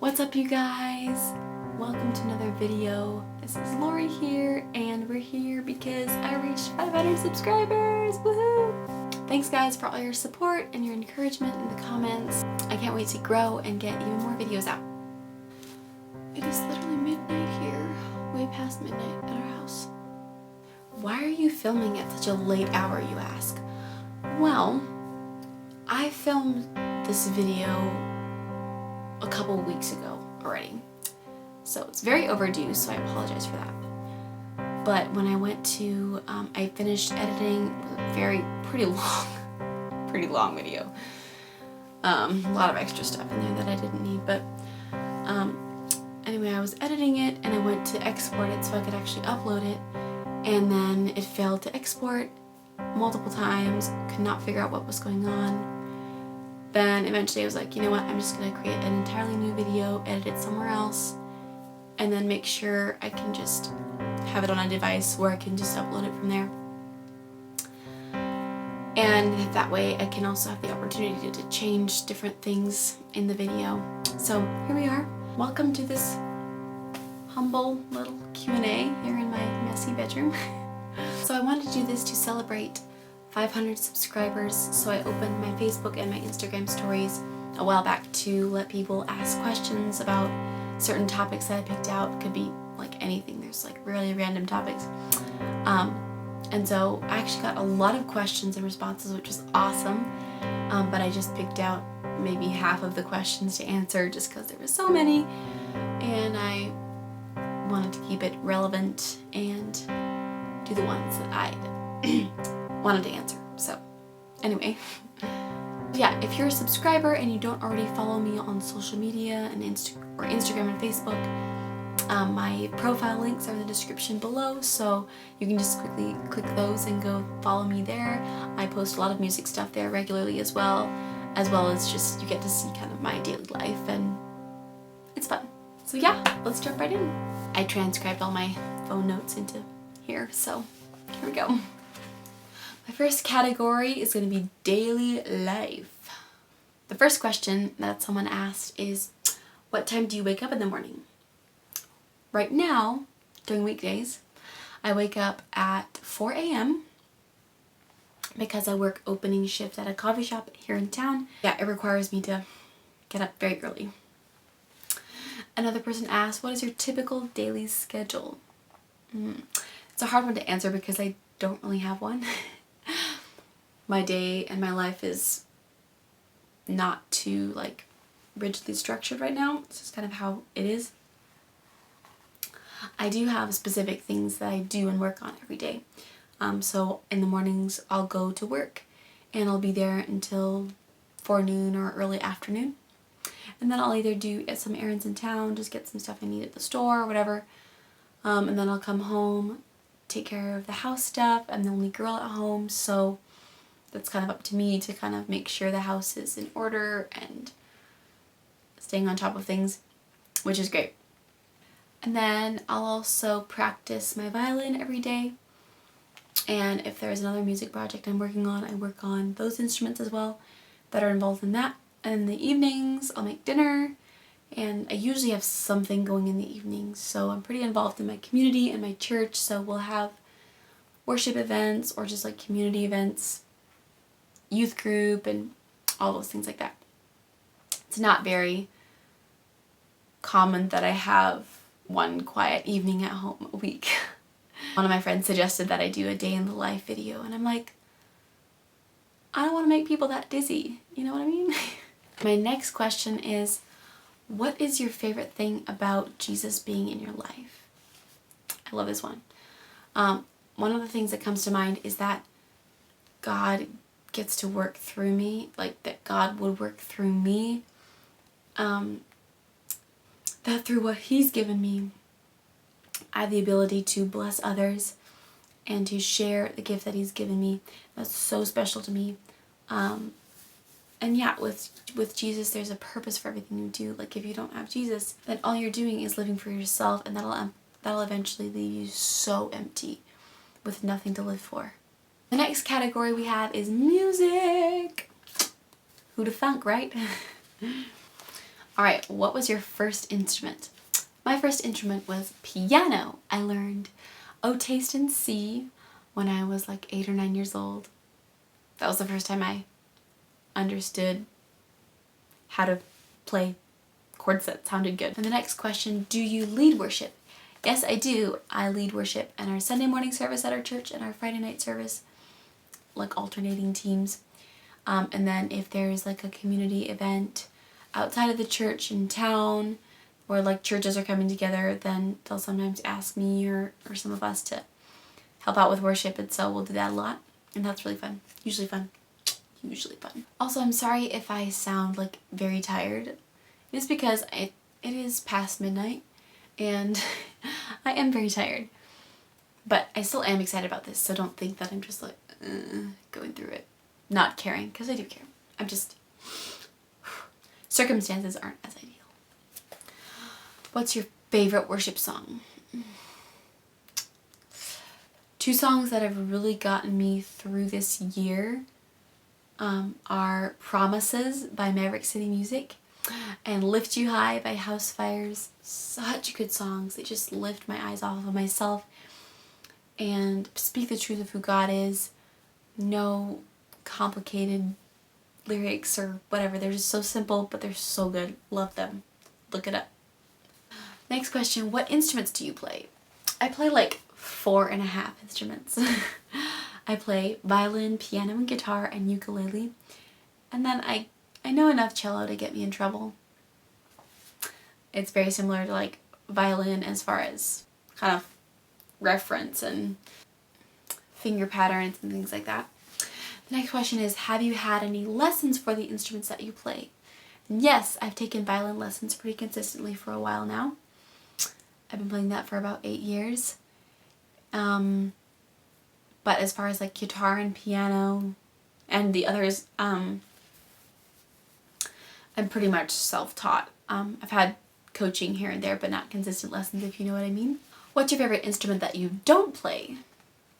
What's up, you guys? Welcome to another video. This is Lori here, and we're here because I reached 500 subscribers! Woohoo! Thanks guys for all your support and your encouragement in the comments. I can't wait to grow and get even more videos out. It is literally midnight here, way past midnight at our house. Why are you filming at such a late hour, you ask? Well, I filmed this video a couple weeks ago already, so it's very overdue, so I apologize for that. But when I went to, I finished editing a pretty long video. A lot of extra stuff in there that I didn't need, but anyway, I was editing it and I went to export it so I could actually upload it, and then it failed to export multiple times, could not figure out what was going on. Then eventually I was like, you know what, I'm just going to create an entirely new video, edit it somewhere else, and then make sure I can just have it on a device where I can just upload it from there. And that way I can also have the opportunity to change different things in the video. So here we are. Welcome to this humble little Q&A here in my messy bedroom. So I wanted to do this to celebrate 500 subscribers, so I opened my Facebook and my Instagram stories a while back to let people ask questions about certain topics that I picked out. Could be like anything, there's like really random topics. And so I actually got a lot of questions and responses, which was awesome, but I just picked out maybe half of the questions to answer just because there were so many, and I wanted to keep it relevant and do the ones that I wanted to answer. So anyway, yeah, if you're a subscriber and you don't already follow me on social media and Instagram and Facebook, my profile links are in the description below, so you can just quickly click those and go follow me there. I post a lot of music stuff there regularly as well as just you get to see kind of my daily life, and it's fun. So yeah, let's jump right in. I transcribed all my phone notes into here, so here we go. My first category is going to be daily life. The first question that someone asked is, what time do you wake up in the morning? Right now, during weekdays, I wake up at 4 a.m. because I work opening shift at a coffee shop here in town. Yeah, it requires me to get up very early. Another person asked, what is your typical daily schedule? It's a hard one to answer because I don't really have one. My day and my life is not too like rigidly structured right now. It's just kind of how it is. I do have specific things that I do and work on every day. So in the mornings I'll go to work and I'll be there until forenoon or early afternoon. And then I'll either do some errands in town, just get some stuff I need at the store or whatever. And then I'll come home, take care of the house stuff. I'm the only girl at home, so that's kind of up to me to kind of make sure the house is in order and staying on top of things, which is great. And then I'll also practice my violin every day. And if there's another music project I'm working on, I work on those instruments as well that are involved in that. And in the evenings, I'll make dinner, and I usually have something going in the evenings. So I'm pretty involved in my community and my church, so we'll have worship events or just like community events, youth group, and all those things like that. It's not very common that I have one quiet evening at home a week. One of my friends suggested that I do a day in the life video, and I'm like, I don't want to make people that dizzy, you know what I mean? My next question is, what is your favorite thing about Jesus being in your life? I love this one. One of the things that comes to mind is that God gets to work through me, like that God would work through me, that through what He's given me, I have the ability to bless others and to share the gift that He's given me. That's so special to me. And yeah, with Jesus, there's a purpose for everything you do. Like if you don't have Jesus, then all you're doing is living for yourself, and that'll eventually leave you so empty with nothing to live for. The next category we have is music. Who'da thunk, right? All right, what was your first instrument? My first instrument was piano. I learned O Taste and See when I was like 8 or 9 years old. That was the first time I understood how to play chords that sounded good. And the next question, do you lead worship? Yes, I do. I lead worship in our Sunday morning service at our church and our Friday night service, like alternating teams. And then if there's like a community event outside of the church in town, or like churches are coming together, then they'll sometimes ask me or some of us to help out with worship, and so we'll do that a lot, and that's really fun. Usually fun. Also, I'm sorry if I sound like very tired. It is because it is past midnight and I am very tired. But I still am excited about this, so don't think that I'm just like going through it, not caring, because I do care. I'm just, circumstances aren't as ideal. What's your favorite worship song? 2 songs that have really gotten me through this year are Promises by Maverick City Music and Lift You High by House Fires. Such good songs. They just lift my eyes off of myself and speak the truth of who God is. No complicated lyrics or whatever. They're just so simple, but they're so good. Love them. Look it up. Next question, what instruments do you play? I play like 4.5 instruments. I play violin, piano, and guitar, and ukulele. And then I know enough cello to get me in trouble. It's very similar to like violin as far as kind of reference and finger patterns and things like that. The next question is, have you had any lessons for the instruments that you play? And yes, I've taken violin lessons pretty consistently for a while now. I've been playing that for about 8 years. But as far as like guitar and piano and the others, I'm pretty much self-taught. I've had coaching here and there, but not consistent lessons, if you know what I mean. What's your favorite instrument that you don't play?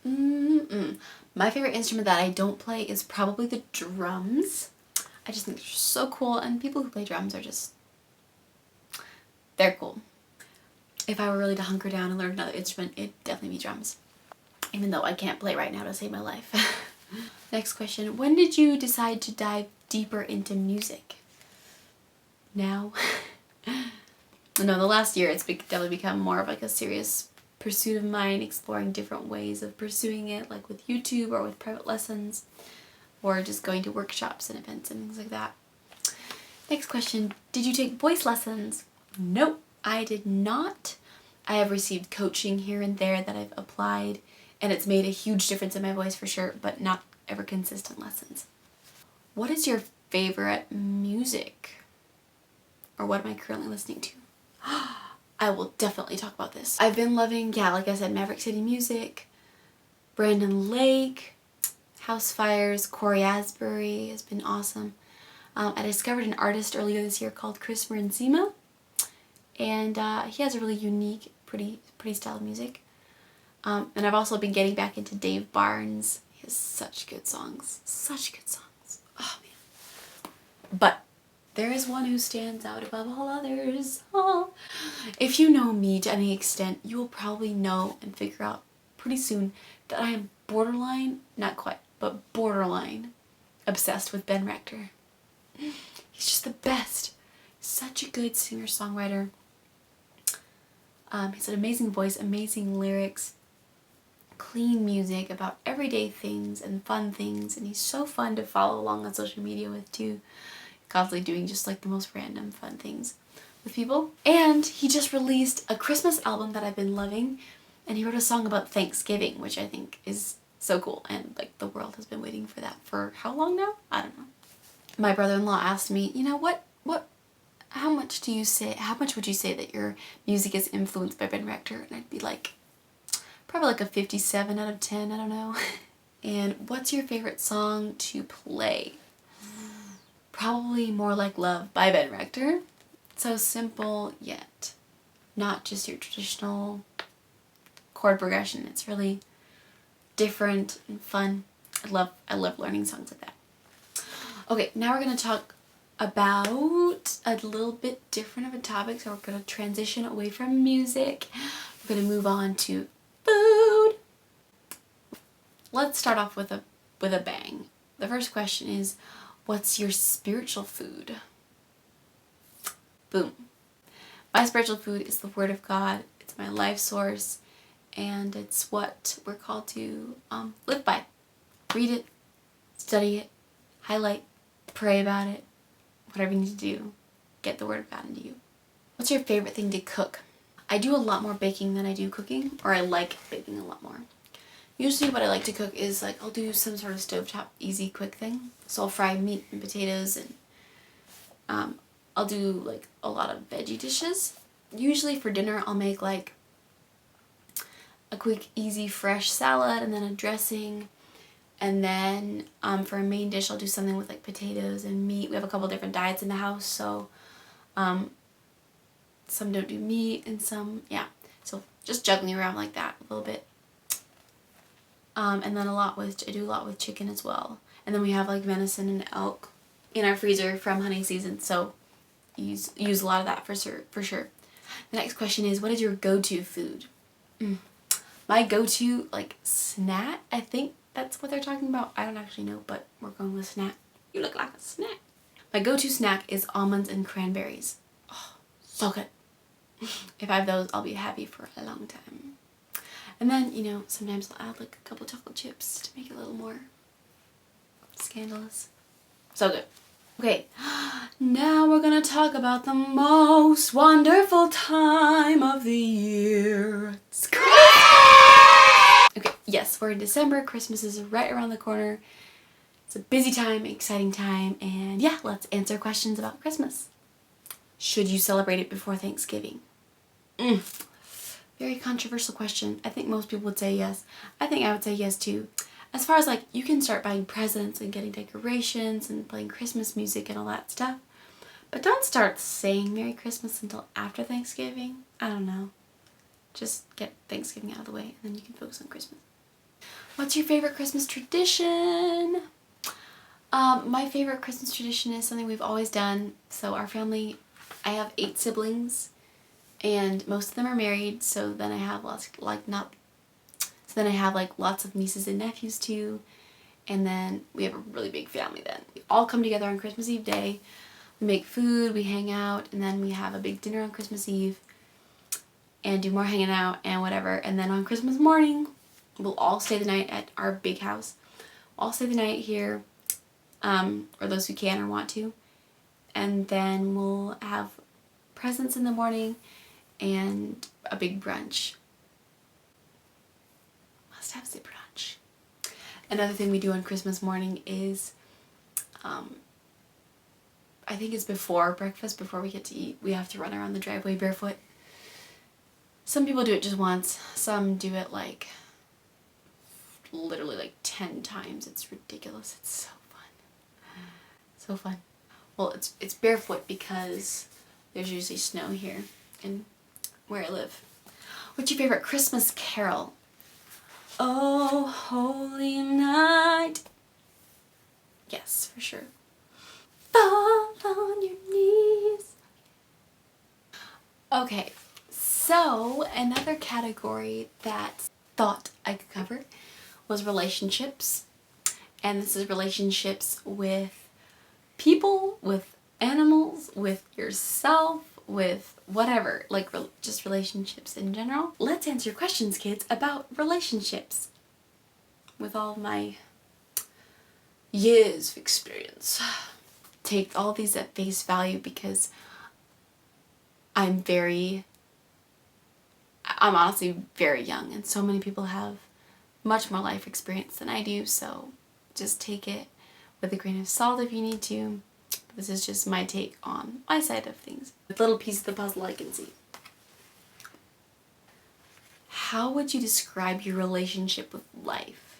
My favorite instrument that I don't play is probably the drums. I just think they're so cool, and people who play drums are just, they're cool. If I were really to hunker down and learn another instrument, it'd definitely be drums. Even though I can't play right now to save my life. Next question, when did you decide to dive deeper into music? Now? No, the last year it's definitely become more of like a serious pursuit of mine, exploring different ways of pursuing it, like with YouTube or with private lessons, or just going to workshops and events and things like that. Next question, did you take voice lessons? Nope, I did not. I have received coaching here and there that I've applied, and it's made a huge difference in my voice for sure, but not ever consistent lessons. What is your favorite music? Or what am I currently listening to? I will definitely talk about this. I've been loving, like I said, Maverick City Music, Brandon Lake, House Fires, Corey Asbury has been awesome. I discovered an artist earlier this year called Chris Marenzima, and he has a really unique, pretty style of music. And I've also been getting back into Dave Barnes. He has such good songs. Oh man. But there is one who stands out above all others. Oh. If you know me to any extent, you will probably know and figure out pretty soon that I am borderline, not quite, but borderline obsessed with Ben Rector. He's just the best. Such a good singer-songwriter. He's an amazing voice, amazing lyrics, clean music about everyday things and fun things, and he's so fun to follow along on social media with too. Constantly doing just like the most random fun things with people. And he just released a Christmas album that I've been loving, and he wrote a song about Thanksgiving, which I think is so cool, and like the world has been waiting for that for how long now? I don't know. My brother-in-law asked me, you know, how much would you say that your music is influenced by Ben Rector? And I'd be like, probably like a 57 out of 10, I don't know. And what's your favorite song to play? Probably More Like Love by Ben Rector. So simple, yet not just your traditional chord progression. It's really different and fun. I love learning songs like that. Okay, now we're going to talk about a little bit different of a topic. So we're going to transition away from music. We're going to move on to food. Let's start off with a bang. The first question is, what's your spiritual food? Boom. My spiritual food is the Word of God. It's my life source, and it's what we're called to live by. Read it, study it, highlight, pray about it, whatever you need to do. Get the Word of God into you. What's your favorite thing to cook? I do a lot more baking than I do cooking, or I like baking a lot more. Usually what I like to cook is like I'll do some sort of stovetop easy quick thing. So I'll fry meat and potatoes, and I'll do like a lot of veggie dishes. Usually for dinner I'll make like a quick easy fresh salad and then a dressing. And then for a main dish I'll do something with like potatoes and meat. We have a couple different diets in the house, so some don't do meat and some, yeah. So just juggling around like that a little bit. And then I do a lot with chicken as well. And then we have like venison and elk in our freezer from hunting season, so use a lot of that for sure. The next question is, what is your go-to food? My go-to like snack, I think that's what they're talking about. I don't actually know, but we're going with snack. You look like a snack. My go-to snack is almonds and cranberries. Oh, so good. If I have those, I'll be happy for a long time. And then, you know, sometimes I'll add like a couple chocolate chips to make it a little more scandalous. So good. Okay, now we're gonna talk about the most wonderful time of the year. It's Christmas! Okay, yes, we're in December. Christmas is right around the corner. It's a busy time, exciting time, and yeah, let's answer questions about Christmas. Should you celebrate it before Thanksgiving? Very controversial question. I think most people would say yes. I think I would say yes too. As far as like, you can start buying presents and getting decorations and playing Christmas music and all that stuff, but don't start saying Merry Christmas until after Thanksgiving. I don't know. Just get Thanksgiving out of the way and then you can focus on Christmas. What's your favorite Christmas tradition? My favorite Christmas tradition is something we've always done. So our family, I have 8 siblings, and most of them are married, so then I have lots of nieces and nephews too, and then we have a really big family then. We all come together on Christmas Eve day, we make food, we hang out, and then we have a big dinner on Christmas Eve, and do more hanging out and whatever, and then on Christmas morning, we'll all stay the night at our big house. We'll all stay the night here, or those who can or want to, and then we'll have presents in the morning, and a big brunch. Must have the brunch. Another thing we do on Christmas morning is, I think it's before breakfast, before we get to eat, we have to run around the driveway barefoot. Some people do it just once. Some do it like, literally like 10 times. It's ridiculous. It's so fun. So fun. Well, it's barefoot because there's usually snow here in where I live. What's your favorite Christmas carol? Oh, holy night. Yes, for sure. Fall on your knees. Okay, so another category that thought I could cover was relationships. And this is relationships with people, with animals, with yourself, with whatever, like just relationships in general. Let's answer questions, kids, about relationships with all my years of experience. Take all these at face value because I'm honestly very young, and so many people have much more life experience than I do, so just take it with a grain of salt if you need to. This is just my take on my side of things. A little piece of the puzzle I can see. How would you describe your relationship with life?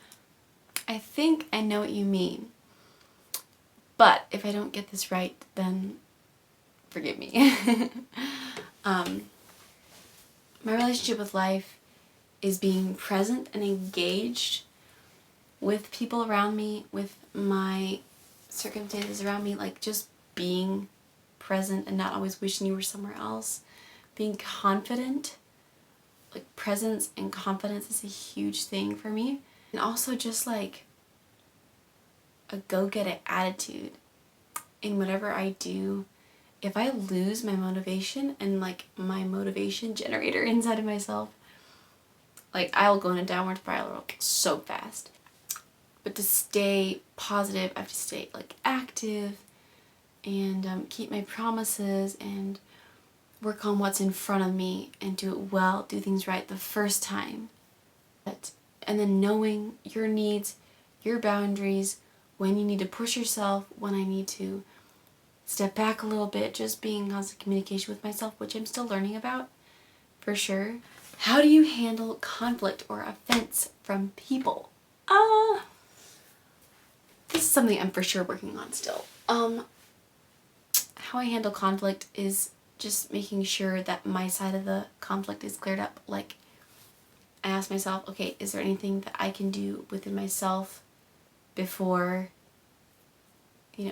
I think I know what you mean. But if I don't get this right, then forgive me. My relationship with life is being present and engaged with people around me, with my circumstances around me, like just being present and not always wishing you were somewhere else. Being confident, like presence and confidence is a huge thing for me. And also just like a go-get-it attitude in whatever I do. If I lose my motivation and like my motivation generator inside of myself, like I'll go in a downward spiral so fast. But to stay positive, I have to stay like active and keep my promises and work on what's in front of me and do it well, do things right the first time. And then knowing your needs, your boundaries, when you need to push yourself, when I need to step back a little bit, just being in constant communication with myself, which I'm still learning about, for sure. How do you handle conflict or offense from people? This is something I'm for sure working on still. How I handle conflict is just making sure that my side of the conflict is cleared up. Like, I ask myself, okay, is there anything that I can do within myself before,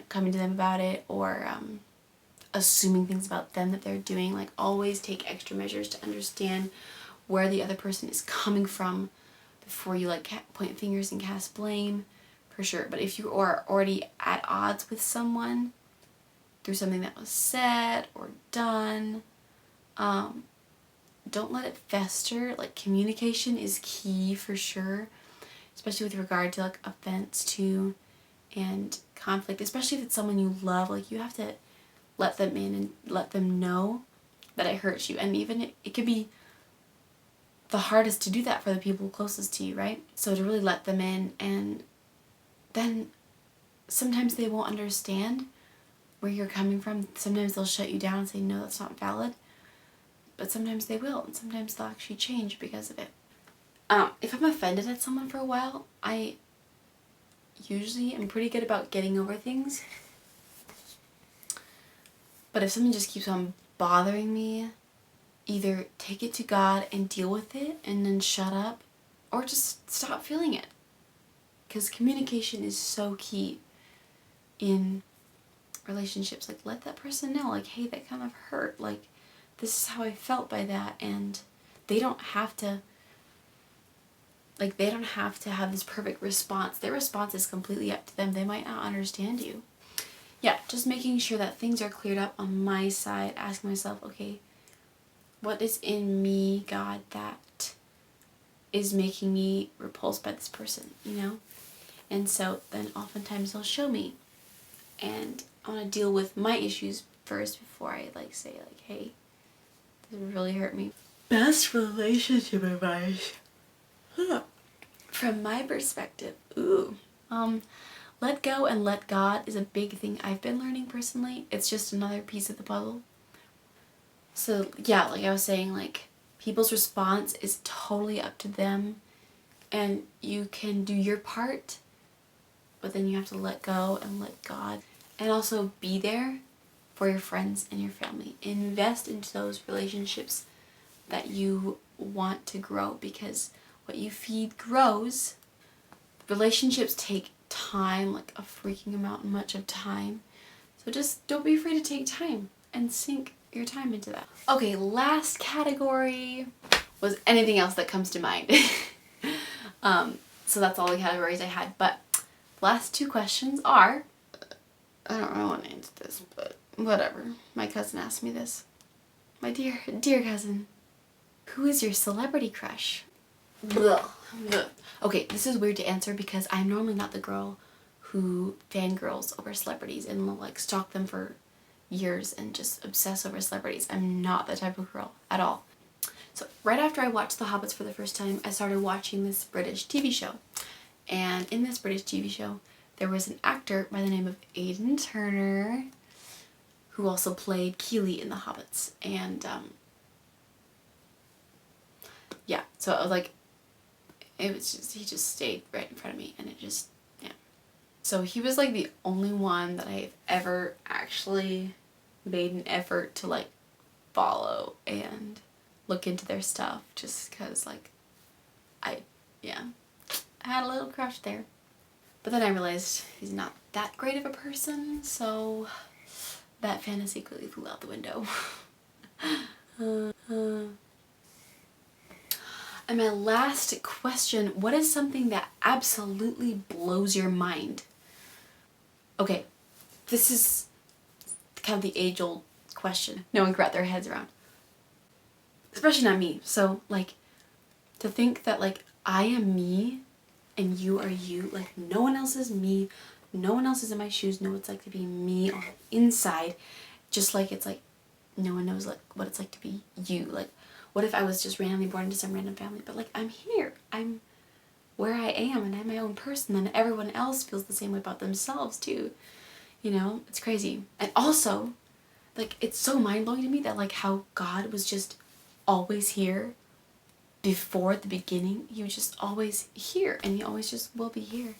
coming to them about it, or assuming things about them that they're doing. Like, always take extra measures to understand where the other person is coming from before you like point fingers and cast blame, for sure. But if you are already at odds with someone through something that was said or done, don't let it fester. Like, communication is key for sure, especially with regard to like offense too and conflict, especially if it's someone you love. Like, you have to let them in and let them know that it hurts you. And even it could be the hardest to do that for the people closest to you, right? So to really let them in, and then sometimes they won't understand where you're coming from. Sometimes they'll shut you down and say, no, that's not valid. But sometimes they will, and sometimes they'll actually change because of it. If I'm offended at someone for a while, I usually am pretty good about getting over things. But if something just keeps on bothering me, either take it to God and deal with it and then shut up, or just stop feeling it. Because communication is so key in relationships. Like, let that person know, like, hey, that kind of hurt. Like, this is how I felt by that. And they don't have to have this perfect response. Their response is completely up to them. They might not understand you. Yeah, just making sure that things are cleared up on my side, asking myself, okay, what is in me, God, that is making me repulsed by this person, And so then oftentimes they'll show me. And I want to deal with my issues first before I say, hey, this would really hurt me. Best relationship advice. From my perspective, let go and let God is a big thing I've been learning personally. It's just another piece of the puzzle. So yeah, like I was saying, like, people's response is totally up to them, and you can do your part, but then you have to let go and let God. And also be there for your friends and your family. Invest into those relationships that you want to grow, because what you feed grows. Relationships take time, like a freaking amount much of time. So just don't be afraid to take time and sink your time into that. Okay, last category was anything else that comes to mind. So that's all the categories I had. But last two questions are, I don't know what to answer this, but whatever. My cousin asked me this. My dear cousin, who is your celebrity crush? Ugh. Okay, this is weird to answer because I'm normally not the girl who fangirls over celebrities and will like stalk them for years and just obsess over celebrities. I'm not that type of girl at all. So right after I watched The Hobbits for the first time, I started watching this British TV show. And in this British TV show, there was an actor by the name of Aidan Turner who also played Keeley in The Hobbits. And yeah, so I was like, it was just, he just stayed right in front of me, and it just, yeah. So he was like the only one that I've ever actually made an effort to like follow and look into their stuff, just because like I had a little crush there. But then I realized he's not that great of a person, so that fantasy quickly flew out the window. And my last question, what is something that absolutely blows your mind? Okay, this is kind of the age-old question no one can wrap their heads around. Especially not me. So, like, to think that, like, I am me and you are you. Like, no one else is me. No one else is in my shoes. Know what it's like to be me on the inside. Just like it's like no one knows, like, what it's like to be you. Like, what if I was just randomly born into some random family? But, like, I'm here. I'm where I am and I'm my own person. And everyone else feels the same way about themselves, too. You know? It's crazy. And also, like, it's so mind-blowing to me that, like, how God was just always here before the beginning. He was just always here, and he always just will be here.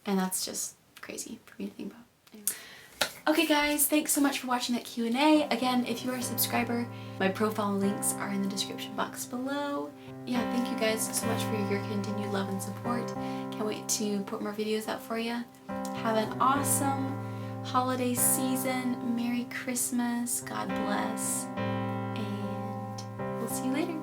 And that's just crazy for me to think about. Anyway. Okay guys, thanks so much for watching that Q&A. Again, if you are a subscriber, my profile links are in the description box below. Yeah, thank you guys so much for your continued love and support. Can't wait to put more videos out for you. Have an awesome holiday season. Merry Christmas. God bless. And we'll see you later.